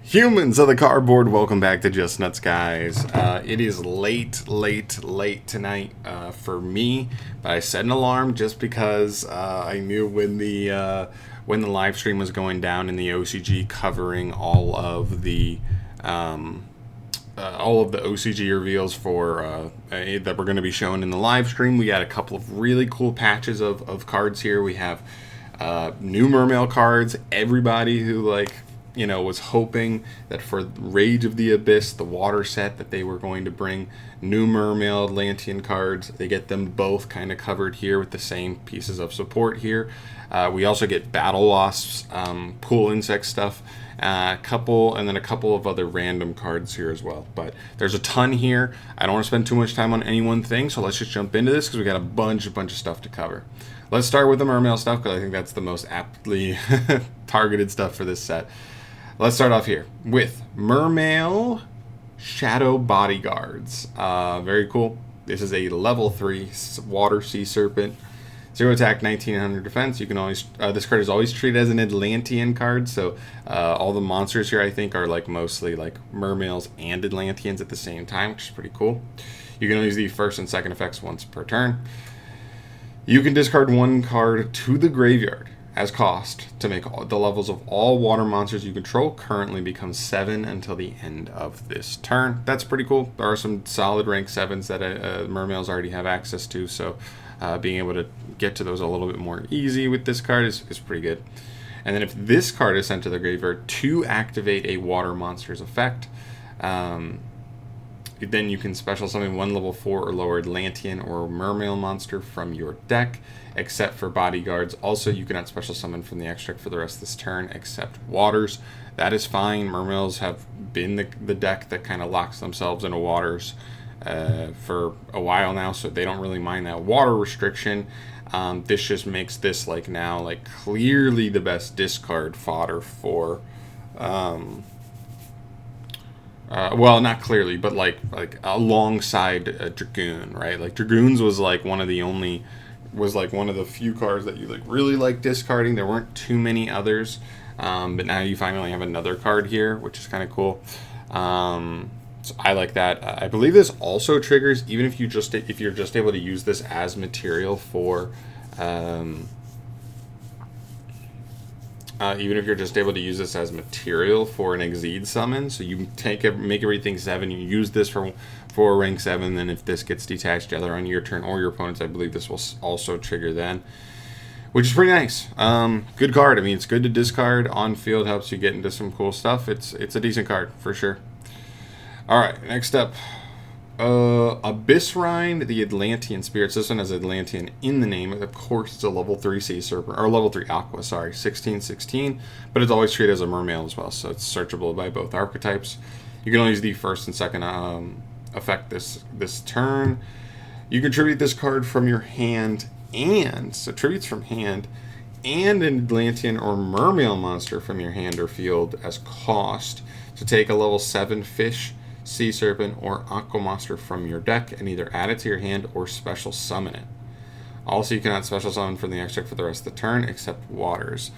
Humans of the cardboard, welcome back to Just Nuts, guys. It is late tonight for me, but I set an alarm just because I knew when the live stream was going down in the OCG, covering all of the OCG reveals for that were going to be shown in the live stream. We had a couple of really cool patches of cards here. We have new Mermail cards. Everybody who was hoping that for Rage of the Abyss, the water set, that they were going to bring new Mermail Atlantean cards. They get them both kind of covered here with the same pieces of support here. We also get BATTLEWASPS, pool insect stuff, and then a couple of other random cards here as well. But there's a ton here. I don't want to spend too much time on any one thing, so let's just jump into this because we got a bunch of stuff to cover. Let's start with the Mermail stuff because I think that's the most aptly targeted stuff for this set. Let's start off here with Mermail Shadow Bodyguards. Very cool. This is a level 3 water sea serpent. 0 attack, 1900 defense. You can always this card is always treated as an Atlantean card, so all the monsters here I think are mostly Mermails and Atlanteans at the same time, which is pretty cool. You can only use the first and second effects once per turn. You can discard one card to the graveyard as cost to make the levels of all water monsters you control currently become 7 until the end of this turn. That's pretty cool. There are some solid rank 7s that Mermails already have access to, so being able to get to those a little bit more easy with this card is pretty good. And then if this card is sent to the graveyard to activate a water monster's effect, then you can special summon one level 4 or lower Atlantean or Mermail monster from your deck, except for bodyguards. Also, you cannot special summon from the extract for the rest of this turn, except waters. That is fine. Mermails have been the deck that kind of locks themselves into waters for a while now, so they don't really mind that water restriction. This just makes this now clearly the best discard fodder for. Well, not clearly, but alongside a Dragoon, right? Dragoons was one of the few cards that you really discarding. There weren't too many others, but now you finally have another card here, which is kind of cool. So I like that. I believe this also triggers even if you're just able to use this as material for. Even if you're just able to use this as material for an Exceed summon, so you make everything 7, you use this for rank 7, then if this gets detached either on your turn or your opponent's, I believe this will also trigger then, which is pretty nice. Good card. I mean, it's good to discard on field, helps you get into some cool stuff. It's a decent card for sure. All right, next up. Abyss Rind, the Atlantean Spirits. This one has Atlantean in the name. Of course, it's a level 3 Sea Serpent, or level 3 Aqua, sorry, 16/16, but it's always treated as a Mermail as well, so it's searchable by both archetypes. You can only use the first and second effect this turn. You can tribute this card from your hand, so tributes from hand, and an Atlantean or Mermail monster from your hand or field as cost to take a level 7 fish, Sea Serpent, or Aqua monster from your deck and either add it to your hand or special summon it. Also, you cannot special summon from the extract for the rest of the turn except waters.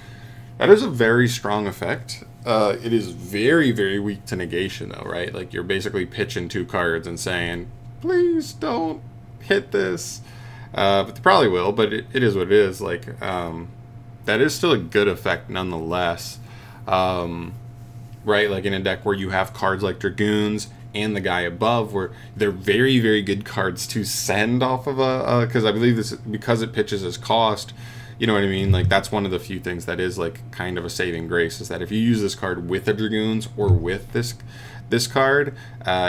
That is a very strong effect. It is very, very weak to negation though, right? You're basically pitching 2 cards and saying, please don't hit this. But they probably will, but it is what it is. That is still a good effect nonetheless. Right, in a deck where you have cards like Dragoons and the guy above, where they're very, very good cards to send off of because I believe this, because it pitches as cost, you know what I mean? That's one of the few things that is kind of a saving grace, is that if you use this card with the Dragoons or with this card,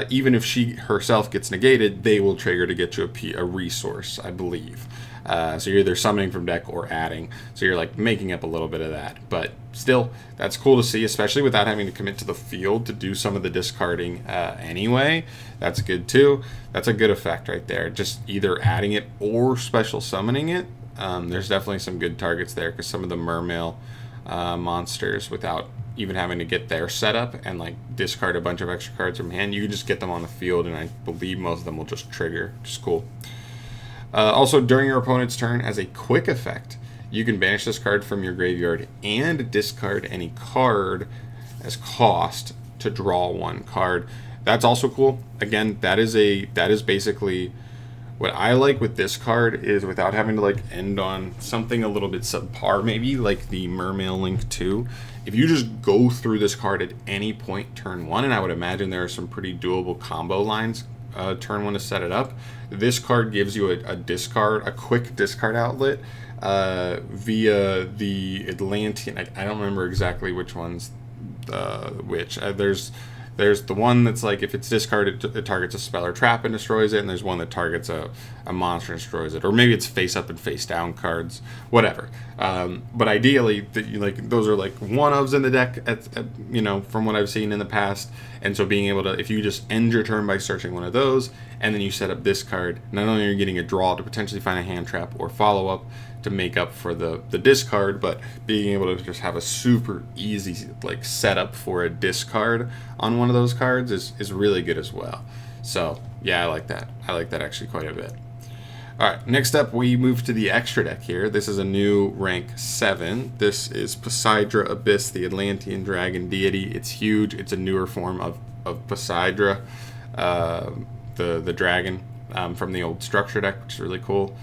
even if she herself gets negated, they will trigger to get you a resource, I believe. So you're either summoning from deck or adding, so you're making up a little bit of that, but still, that's cool to see, especially without having to commit to the field to do some of the discarding anyway. That's good too. That's a good effect right there, just either adding it or special summoning it. There's definitely some good targets there, because some of the Mermail monsters, without even having to get their setup and discard a bunch of extra cards from hand, you can just get them on the field, and I believe most of them will just trigger, which is cool. Also, during your opponent's turn, as a quick effect, you can banish this card from your graveyard and discard any card as cost to draw one card. That's also cool. Again, that is basically what I like with this card, is without having to like end on something a little bit subpar, maybe like the Mermail Link 2. If you just go through this card at any point turn 1, and I would imagine there are some pretty doable combo lines turn 1 to set it up, this card gives you a quick discard outlet via the Atlantean. I don't remember exactly which one's which. There's the one that's like, if it's discarded, it targets a spell or trap and destroys it, and there's one that targets a monster and destroys it, or maybe it's face up and face down cards, whatever. But ideally, like those are like one-ofs in the deck, from what I've seen in the past. And so being able to, if you just end your turn by searching one of those, and then you set up this card, not only are you getting a draw to potentially find a hand trap or follow up to make up for the discard, but being able to just have a super easy like setup for a discard on one of those cards is really good as well. So yeah, I like that. I like that actually quite a bit. Alright, next up we move to the extra deck here. This is a new rank 7. This is Poseidra Abyss, the Atlantean dragon deity. It's huge. It's a newer form of Poseidra, the dragon from the old structure deck, which is really cool.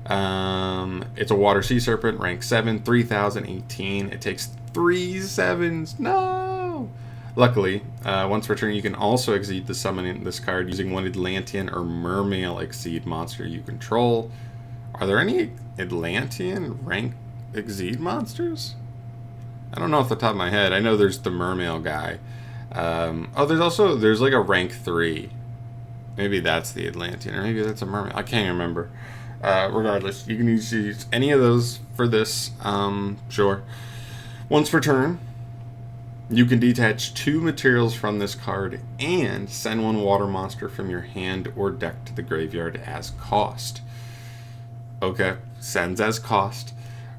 It's a water sea serpent, rank 7, 3018. It takes 3 7s. No! Luckily, once per turn, you can also exceed the summoning this card using one Atlantean or Mermail exceed monster you control. Are there any Atlantean rank exceed monsters? I don't know off the top of my head. I know there's the Mermail guy. There's like a rank 3. Maybe that's the Atlantean, or maybe that's a Mermail. I can't remember. Regardless, you can use any of those for this. Sure. Once per turn, you can detach 2 materials from this card and send 1 water monster from your hand or deck to the graveyard as cost. Okay, sends as cost.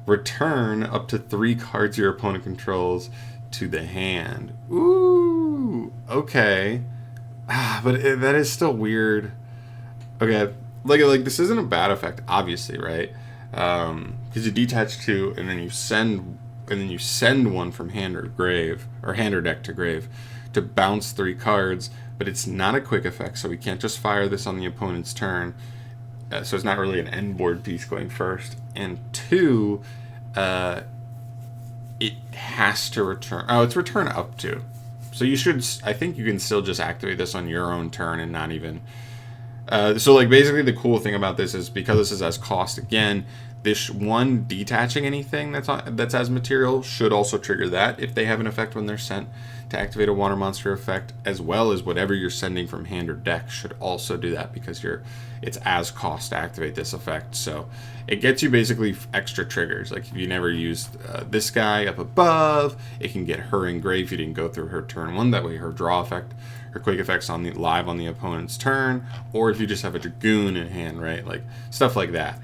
Return up to 3 cards your opponent controls to the hand. Ooh, okay. But that is still weird. Okay, like this isn't a bad effect, obviously, right? Because you detach 2 and then you send 1 from hand or grave, or hand or deck to grave, to bounce 3 cards. But it's not a quick effect, so we can't just fire this on the opponent's turn. So it's not really an end board piece going first. And 2, it has to return. Oh, it's return up to. So you should, I think you can still just activate this on your own turn and not even. So like basically the cool thing about this is, because this is as cost again, this one detaching anything that's as material should also trigger that if they have an effect when they're sent to activate a water monster effect, as well as whatever you're sending from hand or deck should also do that, because it's as cost to activate this effect. So it gets you basically extra triggers. Like if you never used this guy up above, it can get her in grave if you didn't go through her turn 1. That way her draw effect, her quick effects live on the opponent's turn, or if you just have a Dragoon in hand, right? Like stuff like that.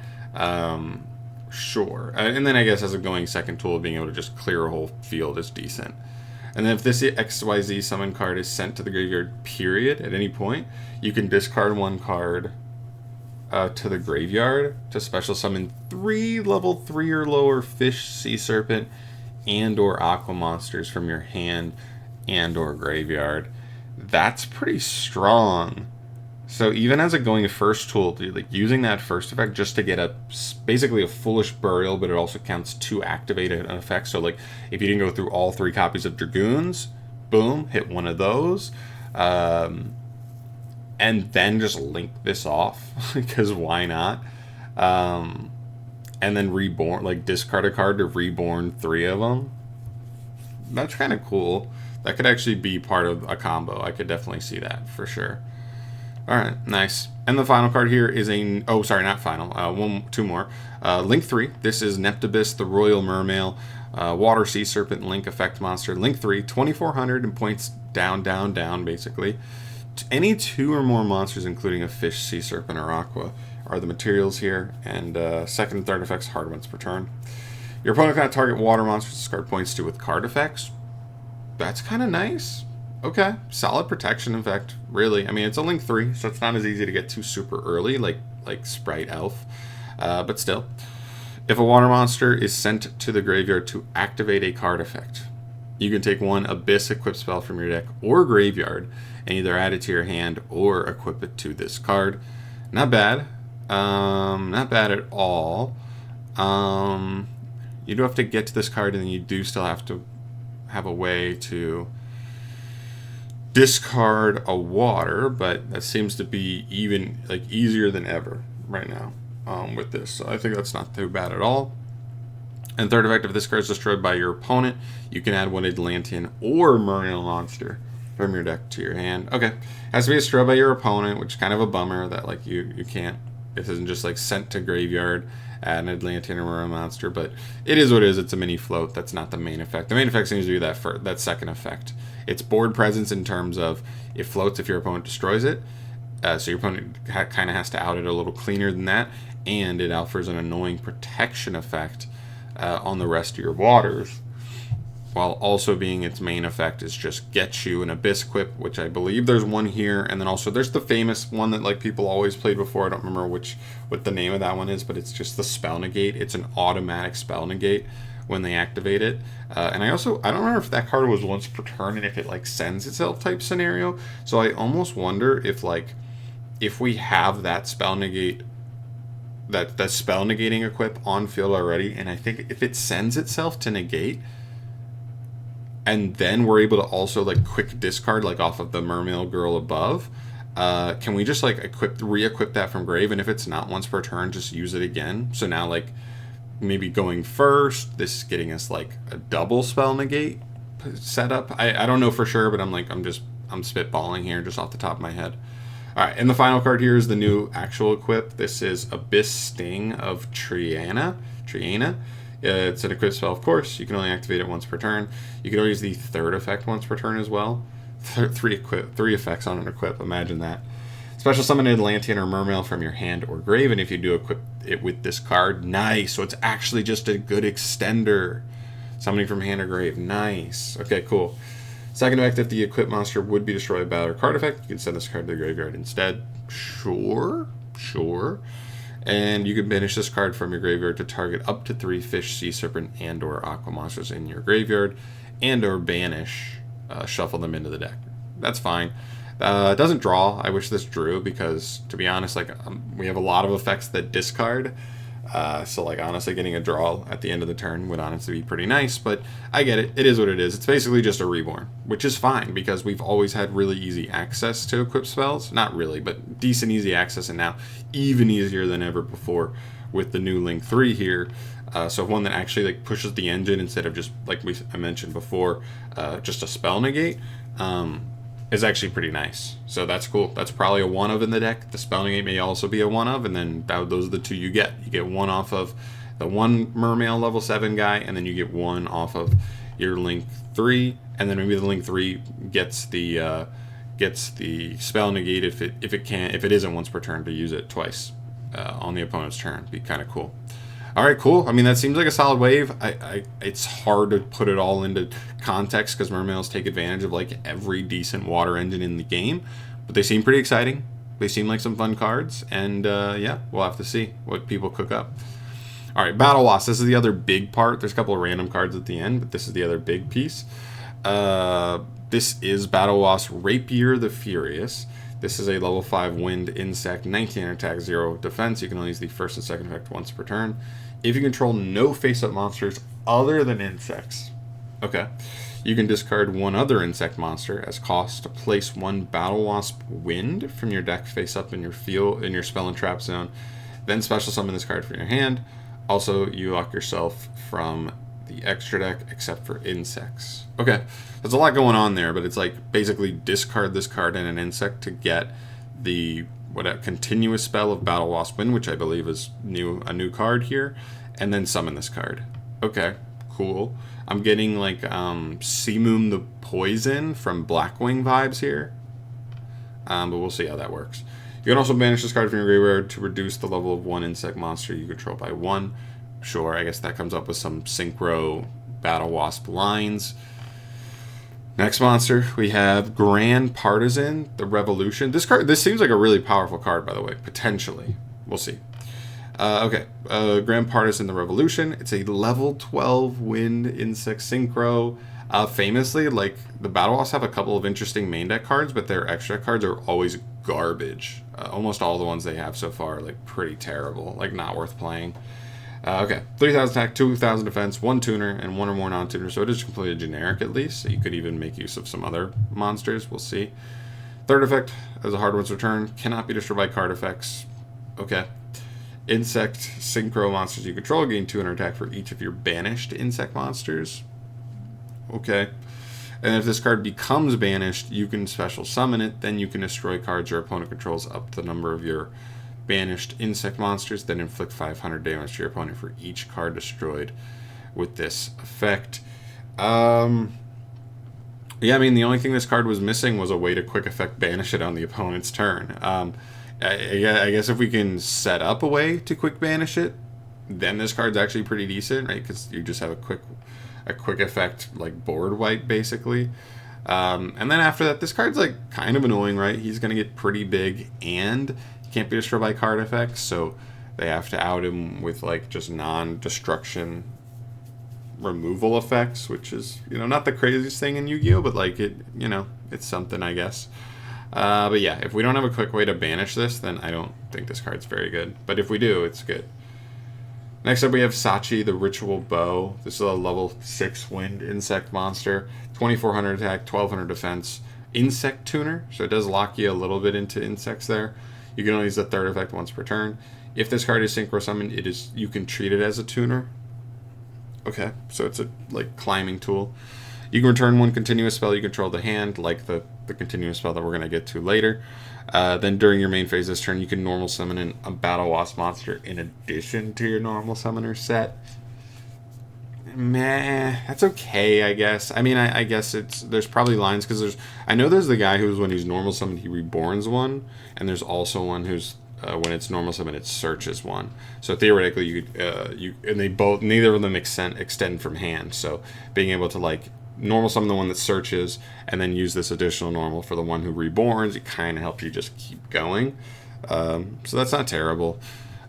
Sure. And then I guess as a going second tool, being able to just clear a whole field is decent. And then if this XYZ summon card is sent to the graveyard, period, at any point, you can discard 1 card to the graveyard to special summon 3 level 3 or lower fish, sea serpent, and or aqua monsters from your hand and or graveyard. That's pretty strong. So even as a going first tool, like using that first effect just to get basically a foolish burial, but it also counts to activate an effect. So like if you didn't go through all 3 copies of Dragoons, boom, hit one of those, and then just link this off because why not? And then reborn, like discard a card to reborn 3 of them. That's kind of cool. That could actually be part of a combo. I could definitely see that for sure. Alright, nice. And the final card here is not final, 2 more. Link 3, this is Neptibus, the Royal Mermail, Water Sea Serpent Link effect monster. Link 3, 2400 and points down, basically. Any 2 or more monsters, including a fish, sea serpent, or aqua, are the materials here, and second and third effects hard once per turn. Your opponent cannot target water monsters discard points to with card effects. That's kind of nice. Okay, solid protection effect, really. I mean, it's a Link 3, so it's not as easy to get to super early, like Sprite Elf. But still, if a water monster is sent to the graveyard to activate a card effect, You can take one Abyss equip spell from your deck or graveyard and either add it to your hand or equip it to this card. Not bad. Not bad at all. You do have to get to this card, and then you do still have to have a way to discard a water, but that seems to be even like easier than ever right now with this. So I think that's not too bad at all. And third effect, if this card is destroyed by your opponent, you can add one Atlantean or Mermail monster from your deck to your hand. Okay, has to be destroyed by your opponent, which is kind of a bummer that like you can't. It isn't just like sent to graveyard, add an Atlantean or Mermail monster, but it is what it is. It's a mini float. That's not the main effect. The main effect seems to be that second effect. It's board presence in terms of it floats if your opponent destroys it. So your opponent kind of has to out it a little cleaner than that, and it offers an annoying protection effect on the rest of your waters, while also being its main effect is just get you an Abyss equip, which I believe there's one here, and then also there's the famous one that like people always played before. I don't remember what the name of that one is, but it's just the spell negate. It's an automatic spell negate when they activate it. And I don't remember if that card was once per turn and if it like sends itself type scenario. So I almost wonder if we have that spell negate, that spell negating equip on field already, and I think if it sends itself to negate, and then we're able to also like quick discard like off of the Mermail girl above, can we just like re-equip that from grave, and if it's not once per turn, just use it again? So now like maybe going first, this is getting us like a double spell negate setup. I don't know for sure, but I'm spitballing here just off the top of my head. All right, and the final card here is the new actual equip. This is Abyss Sting of Triana. It's an equip spell, of course. You can only activate it once per turn. You can only use the third effect once per turn as well. Three effects on an equip. Imagine that. Special summon an Atlantean or Mermail from your hand or grave, and if you do equip it with this card, nice. So it's actually just a good extender. Summoning from hand or grave, nice. Okay, cool. Second effect, if the equipped monster would be destroyed by a card effect, you can send this card to the graveyard instead. Sure. And you can banish this card from your graveyard to target up to 3 fish, sea serpent, and or aqua monsters in your graveyard, and or banish, shuffle them into the deck. That's fine. It doesn't draw. I wish this drew, because to be honest, like we have a lot of effects that discard. So like honestly getting a draw at the end of the turn would honestly be pretty nice, but I get it. It is what it is. It's basically just a reborn, which is fine because we've always had really easy access to equip spells. Not really, but decent easy access, and now even easier than ever before with the new Link 3 here. So one that actually like pushes the engine instead of just like I mentioned before, just a spell negate. Is actually pretty nice. So that's cool. That's probably a one of in the deck. The spell negate may also be a one of, and then those are the two you get. You get one off of the one Mermail level 7 guy, and then you get one off of your Link 3, and then maybe the Link 3 gets the spell negate if it isn't once per turn, to use it twice on the opponent's turn. Be kind of cool. All right, cool. I mean, that seems like a solid wave. It's hard to put it all into context because Mermails take advantage of like every decent water engine in the game, but they seem pretty exciting. They seem like some fun cards, and yeah, we'll have to see what people cook up. All right, BATTLEWASPS. This is the other big part. There's a couple of random cards at the end, but this is the other big piece. This is BATTLEWASP Rapier the Furious. This is a level 5 wind insect, 19 attack, 0 defense. You can only use the first and second effect once per turn. If you control no face-up monsters other than insects, okay, you can discard one other insect monster as cost to place one BATTLEWASP Wind from your deck face-up in your spell and trap zone. Then special summon this card from your hand. Also, you lock yourself from the extra deck except for insects. Okay, there's a lot going on there, but it's like basically discard this card and an insect to get the continuous spell of BATTLEWASP Wind, which I believe is a new card here, and then summon this card. Okay, cool. I'm getting like Seamoon the Poison from Blackwing vibes here, but we'll see how that works. You can also banish this card from your graveyard to reduce the level of one insect monster you control by 1. Sure, I guess that comes up with some synchro BATTLEWASP lines. Next monster, we have Grand Partisan, the Revolution. This seems like a really powerful card, by the way, potentially. We'll see. Okay, Grand Partisan, the Revolution. It's a level 12 wind insect synchro. Famously, like, the Battle Wasps have a couple of interesting main deck cards, but their extra cards are always garbage. Almost all the ones they have so far are, like, pretty terrible. Like, not worth playing. Okay, 3,000 attack, 2,000 defense, 1 tuner, and 1 or more non-tuners. So it is completely generic at least. So you could even make use of some other monsters. We'll see. Third effect, as a hard one's return, cannot be destroyed by card effects. Okay. Insect synchro monsters you control gain 200 attack for each of your banished insect monsters. Okay. And if this card becomes banished, you can special summon it. Then you can destroy cards your opponent controls up to the number of your banished insect monsters, then inflict 500 damage to your opponent for each card destroyed with this effect. Yeah, I mean, the only thing this card was missing was a way to quick effect banish it on the opponent's turn. I guess if we can set up a way to quick banish it, then this card's actually pretty decent, right? Because you just have a quick effect, like, board wipe, basically. And then after that, this card's, like, kind of annoying, right? He's going to get pretty big, and can't be destroyed by card effects, so they have to out him with, like, just non-destruction removal effects, which is, you know, not the craziest thing in Yu-Gi-Oh, but, like, it, you know, it's something, I guess. But yeah, if we don't have a quick way to banish this, then I don't think this card's very good. But if we do, it's good. Next up, we have Sachi, the Ritual Bow. This is a level 6 wind insect monster. 2,400 attack, 1,200 defense. Insect tuner, so it does lock you a little bit into insects there. You can only use the third effect once per turn. If this card is synchro summoned, you can treat it as a tuner. Okay, so it's a, like, climbing tool. You can return 1 continuous spell you control the hand, like the continuous spell that we're going to get to later. Then during your main phase this turn, you can normal summon a Battle Wasp monster in addition to your normal summoner set. Meh, that's okay, I guess. I mean, I guess there's probably lines, because I know there's the guy who's, when he's normal summoned, he reborns one, and there's also one who's, when it's normal summon, it searches one. So theoretically, neither of them extend from hand. So being able to, like, normal summon the one that searches, and then use this additional normal for the one who reborns, it kind of helps you just keep going. So that's not terrible.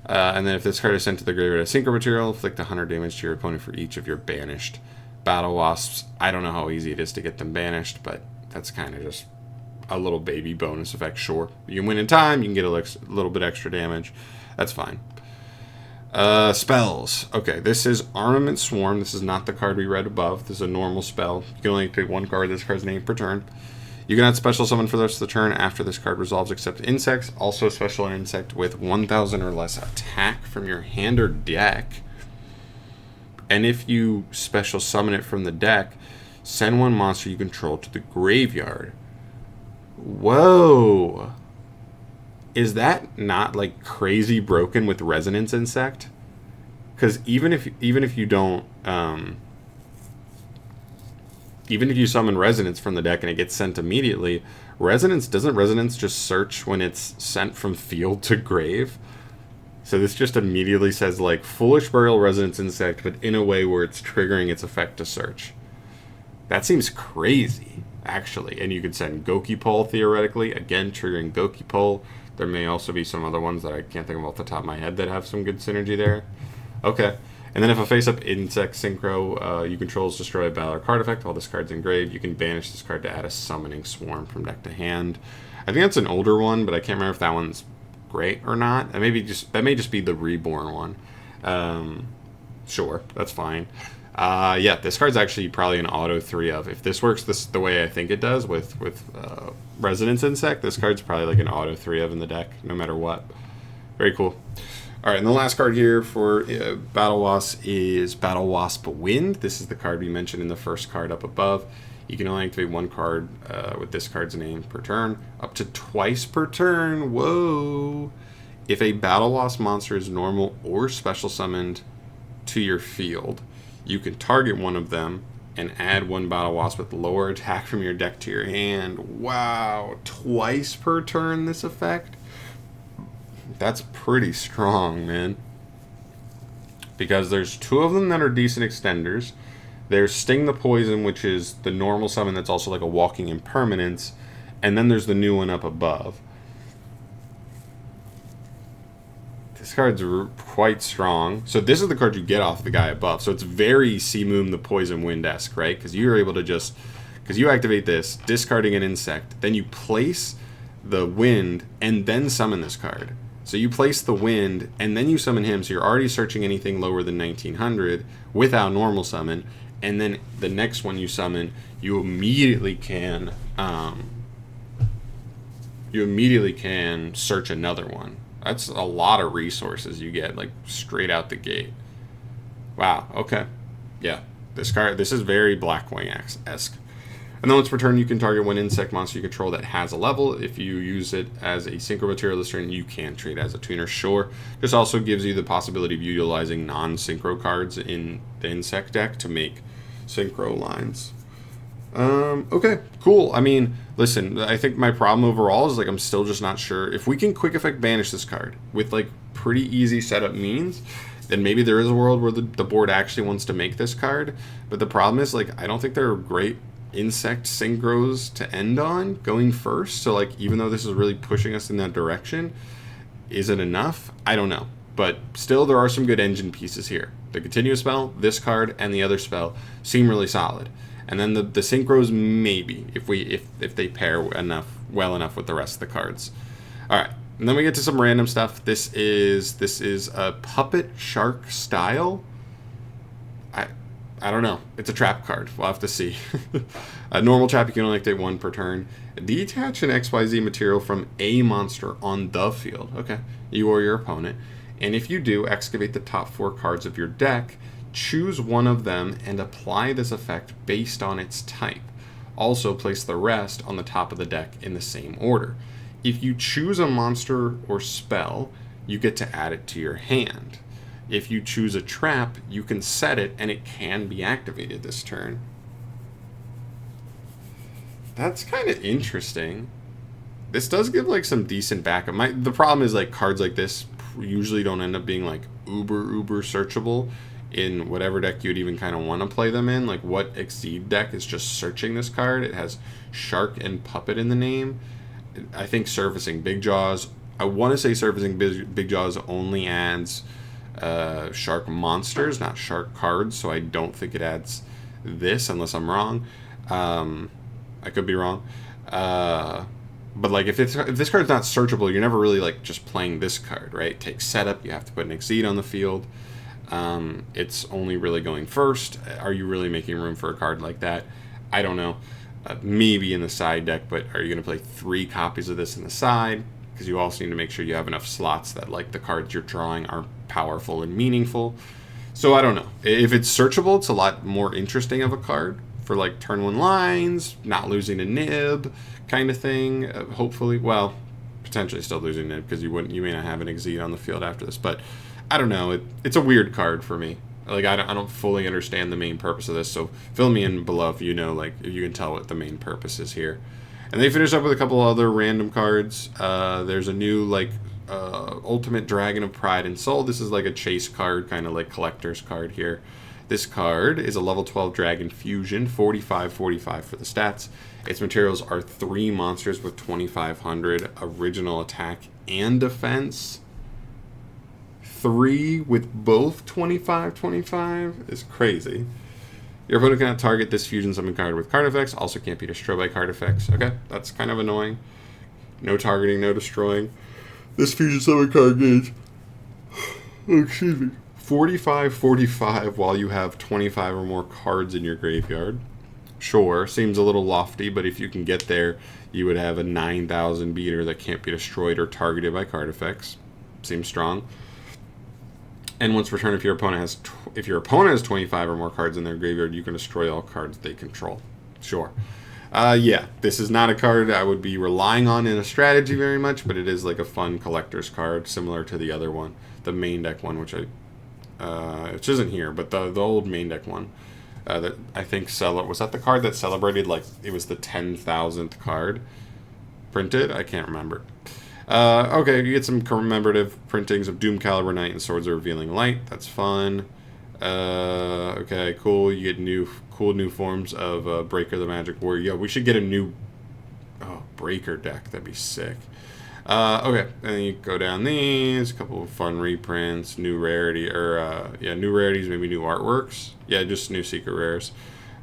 And then if this card is sent to the graveyard as synchro material, inflict 100 damage to your opponent for each of your banished Battle Wasps. I don't know how easy it is to get them banished, but that's kind of just a little baby bonus effect, sure. You can win in time, you can get a little bit extra damage. That's fine. Spells. Okay, this is Armament Swarm. This is not the card we read above. This is a normal spell. You can only pick 1 card, this card's name, per turn. You cannot special summon for the rest of the turn after this card resolves except insects. Also special an insect with 1,000 or less attack from your hand or deck. And if you special summon it from the deck, send 1 monster you control to the graveyard. Whoa. Is that not, like, crazy broken with Resonance Insect? Because even if you don't, even if you summon Resonance from the deck and it gets sent immediately, doesn't Resonance just search when it's sent from field to grave? So this just immediately says, like, Foolish Burial Resonance Insect, but in a way where it's triggering its effect to search. That seems crazy, actually. And you could send Goki Pole, theoretically, again, triggering Goki Pole. There may also be some other ones that I can't think of off the top of my head that have some good synergy there. Okay. And then if a face-up insect synchro you control is destroy a battle or card effect while this card's engraved, you can banish this card to add a summoning swarm from deck to hand. I think that's an older one, but I can't remember if that one's great or not. That may just be the reborn one. Sure, that's fine. Yeah, this card's actually probably an auto 3 of. If this works the way I think it does with Resonance Insect, this card's probably like an auto 3 of in the deck, no matter what. Very cool. Alright, and the last card here for Battle Wasp is Battle Wasp Wind. This is the card we mentioned in the first card up above. You can only activate 1 card with this card's name per turn, up to twice per turn. Whoa! If a Battle Wasp monster is normal or special summoned to your field, you can target one of them and add 1 Battle Wasp with lower attack from your deck to your hand. Wow, twice per turn this effect? That's pretty strong, man. Because there's 2 of them that are decent extenders. There's Sting the Poison, which is the normal summon that's also like a walking impermanence. And then there's the new one up above. This This card's quite strong. So this is the card you get off the guy above. So it's very Sea Moon the Poison Wind-esque, right? Because you're able to just... Because you activate this, discarding an insect. Then you place the wind and then summon this card. So you place the wind and then you summon him. So you're already searching anything lower than 1900 without normal summon. And then the next one you summon, you immediately can search another one. That's a lot of resources you get, like, straight out the gate. Wow, okay. Yeah, this is very Blackwing-esque. And then once per turn, you can target one insect monster you control that has a level. If you use it as a synchro material this turn, you can treat it as a tuner, sure. This also gives you the possibility of utilizing non-synchro cards in the insect deck to make synchro lines. Okay, cool. I mean, listen, I think my problem overall is, like, I'm still just not sure. If we can quick effect banish this card with, like, pretty easy setup means, then maybe there is a world where the board actually wants to make this card. But the problem is, like, I don't think there are great insect synchros to end on going first. So, like, even though this is really pushing us in that direction, is it enough? I don't know. But still, there are some good engine pieces here. The continuous spell, this card, and the other spell seem really solid. And then the synchros, maybe, if they pair well enough with the rest of the cards. All right, and then we get to some random stuff. This is a puppet shark style. I don't know. It's a trap card. We'll have to see. A normal trap, you can only activate one per turn. Detach an XYZ material from a monster on the field. Okay, you or your opponent. And if you do, excavate the top 4 cards of your deck. Choose one of them and apply this effect based on its type. Also, place the rest on the top of the deck in the same order. If you choose a monster or spell, you get to add it to your hand. If you choose a trap, you can set it and it can be activated this turn. That's kind of interesting. This does give, like, some decent backup. The problem is, like, cards like this usually don't end up being, like, uber searchable in whatever deck you'd even kind of want to play them in. Like, what Exceed deck is just searching this card? It has Shark and Puppet in the name. I think Surfacing Big Jaws. I want to say Surfacing Big Jaws only adds shark monsters, not shark cards, so I don't think it adds this unless I'm wrong. I could be wrong. But, like, if this card's not searchable, you're never really, like, just playing this card, right? It takes setup. You have to put an Exceed on the field. It's only really going first. Are you really making room for a card like that? I don't know. Maybe in the side deck, but are you going to play 3 copies of this in the side? Because you also need to make sure you have enough slots that, like, the cards you're drawing are powerful and meaningful. So I don't know. If it's searchable, it's a lot more interesting of a card for, like, turn 1 lines, not losing a nib kind of thing. Hopefully, well, potentially still losing nib because you may not have an Exceed on the field after this, but I don't know. It's a weird card for me. Like, I don't fully understand the main purpose of this, so fill me in below if you know, like, if you can tell what the main purpose is here. And they finish up with a couple other random cards. There's a new, like, Ultimate Dragon of Pride and Soul. This is like a chase card, kind of like collector's card here. This card is a level 12 Dragon Fusion, 45/45 for the stats. Its materials are 3 monsters with 2,500 original attack and defense. 3 with both 25/25 is crazy. Your opponent cannot target this fusion summon card with card effects. Also can't be destroyed by card effects. Okay, that's kind of annoying. No targeting, no destroying. This fusion summon card gains, excuse me, 45/45 while you have 25 or more cards in your graveyard. Sure, seems a little lofty, but if you can get there, you would have a 9,000 beater that can't be destroyed or targeted by card effects. Seems strong. And once per turn, if your opponent has 25 or more cards in their graveyard, you can destroy all cards they control. Sure. Yeah, this is not a card I would be relying on in a strategy very much, but it is like a fun collector's card, similar to the other one, the main deck one, which isn't here, but the old main deck one. That I think was that the card that celebrated, like, it was the 10,000th card printed? I can't remember. Okay, you get some commemorative printings of Doom Caliber Knight and Swords of Revealing Light. That's fun. Okay, cool. You get cool new forms of Breaker the Magic Warrior. Yeah, we should get a new Breaker deck. That'd be sick. Okay, and then you go down these, a couple of fun reprints, new rarity, or yeah, new rarities, maybe new artworks. Yeah, just new secret rares.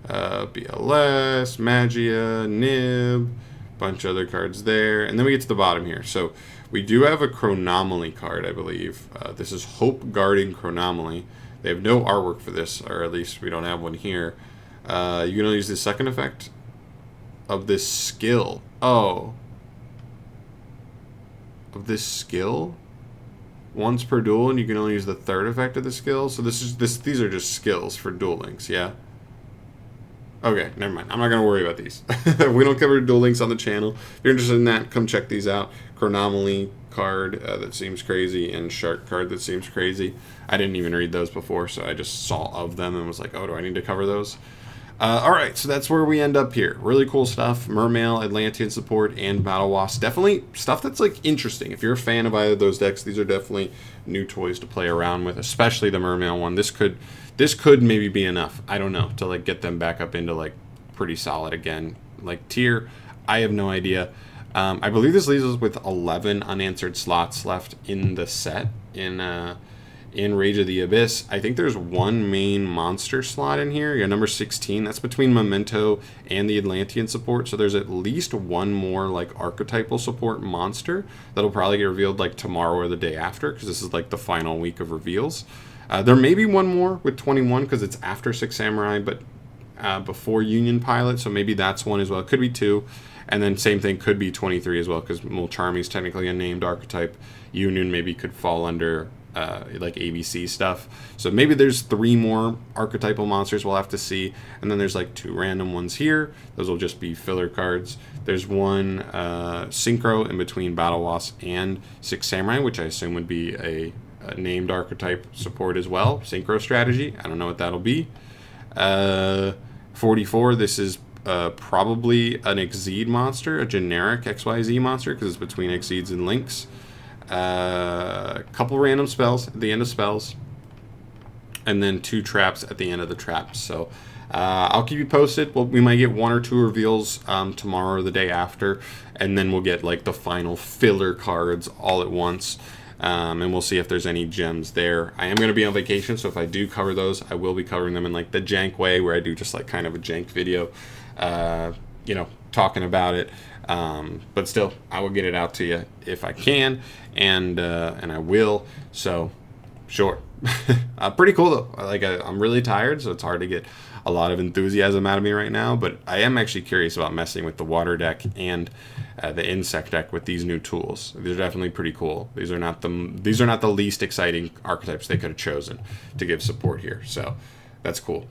BLS, Magia, Nib, bunch of other cards there. And then we get to the bottom here. So we do have a Chronomaly card, I believe. This is Hope Guarding Chronomaly. They have no artwork for this, or at least we don't have one here. You can only use the second effect of this skill. Oh. Of this skill? Once per duel, and you can only use the third effect of the skill. So these are just skills for Duel Links, yeah? Okay, never mind. I'm not going to worry about these. We don't cover Duel Links on the channel. If you're interested in that, come check these out. Chronomaly card that seems crazy, and Shark card that seems crazy. I didn't even read those before, so I just saw of them and was like, oh, do I need to cover those? Alright, so that's where we end up here. Really cool stuff. Mermail, Atlantean support, and BATTLEWASPS. Definitely stuff that's like interesting. If you're a fan of either of those decks, these are definitely new toys to play around with, especially the Mermail one. This could maybe be enough, I don't know, to like get them back up into like pretty solid again. Like tier, I have no idea. I believe this leaves us with 11 unanswered slots left in the set in Rage of the Abyss. I think there's one main monster slot in here. Yeah, number 16. That's between Memento and the Atlantean support. So there's at least one more like archetypal support monster that'll probably get revealed like tomorrow or the day after, because this is like the final week of reveals. There may be one more with 21 because it's after Six Samurai, but before Union Pilot. So maybe that's one as well. It could be two. And then same thing could be 23 as well, because Mulcharmy is technically a named archetype. Union maybe could fall under like ABC stuff. So maybe there's 3 more archetypal monsters we'll have to see. And then there's like 2 random ones here. Those will just be filler cards. There's one synchro in between BATTLEWASPS and Six Samurai, which I assume would be a named archetype support as well. Synchro strategy. I don't know what that'll be. 44, this is probably an Exceed monster, a generic XYZ monster, because it's between Exceeds and Links. A couple random spells at the end of spells, and then 2 traps at the end of the traps. So I'll keep you posted. We might get 1 or 2 reveals tomorrow or the day after, and then we'll get like the final filler cards all at once. And we'll see if there's any gems there. I am going to be on vacation, so if I do cover those, I will be covering them in like the jank way, where I do just like kind of a jank video, you know, talking about it. But still, I will get it out to you if I can, and I will. So, sure. Pretty cool though. I'm really tired, so it's hard to get a lot of enthusiasm out of me right now. But I am actually curious about messing with the water deck and the insect deck with these new tools. These are definitely pretty cool. These are not the least exciting archetypes they could have chosen to give support here. So that's cool.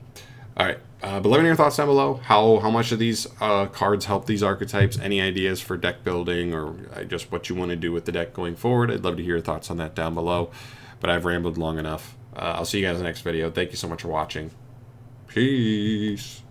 All right, but let me know your thoughts down below. How much of these cards help these archetypes? Any ideas for deck building, or just what you want to do with the deck going forward? I'd love to hear your thoughts on that down below. But I've rambled long enough. I'll see you guys in the next video. Thank you so much for watching. Peace.